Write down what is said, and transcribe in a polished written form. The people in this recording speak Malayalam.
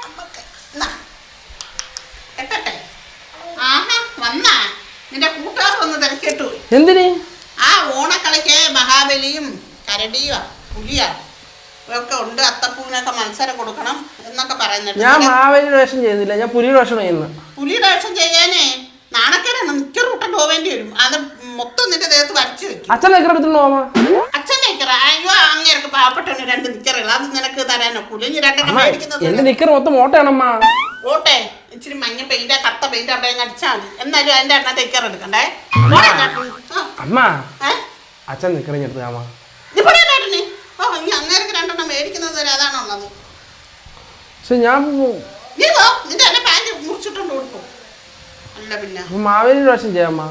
അമ്മക്ക് എട്ടെ ആഹാ വന്നാ നിന്റെ കൂട്ടുകാർ വന്ന് തിരക്കിട്ടു. എന്തിന്? ആ ഓണക്കളിക്ക് മഹാബലിയും കരടിയോ പുലിയോ ഒക്കെ ഉണ്ട്. അത്തപ്പൂവിനൊക്കെ മത്സരം കൊടുക്കണം എന്നൊക്കെ പറയുന്നുണ്ട്. ഞാൻ മാവേലിയുടെ വേഷം ചെയ്യുന്നില്ല, ഞാൻ പുലിയുടെ വേഷം ചെയ്യുന്നു. പുലിയുടെ വേഷം ചെയ്യാനേ നാണക്കേടാണ്. നിക്കർ ഇട്ടോണ്ട് പോവേണ്ടി വരും. അത് മൊത്തം നിന്റെ ദേഹത്ത് വരച്ചു വെക്കും. അച്ഛൻ നിക്കർ എടുത്തിട്ട് പോവാ. അച്ഛൻ നിക്കറ അയ്യോ അങ്ങേർക്ക് പാവപ്പെട്ടവന് 2 നിക്കറുകൾ അത് നിനക്ക് തരാനോ? പുലിഞ്ഞ് 2 മേടിക്കുന്നത്. എന്റെ നിക്കർ മൊത്തം ഓട്ടയാണമ്മ. ഓട്ടെ ഇച്ചിരി മഞ്ഞ പെയിന്റ് കറുത്ത പെയിന്റ് അവിടെ അടിച്ചാൽ മതി. എന്നാലും അതിന്റെ എണ്ണ നിക്കർ എടുക്കണ്ടേ അമ്മ. അച്ഛൻ നിക്കർ എടുത്ത് അമ്മ. ഓ ഇനി അങ്ങേർക്ക് 2 മേടിക്കുന്നത് വരെ അതാണോ ഉള്ളത്? പക്ഷെ ഞാൻ നീ നിന്റെ എന്നെ പാന്റ് മുറിച്ചിട്ടുണ്ട് കൊടുക്കും. അല്ല പിന്നെ മാവേലിയുടെ വേഷം ചെയ്യാമ്മ.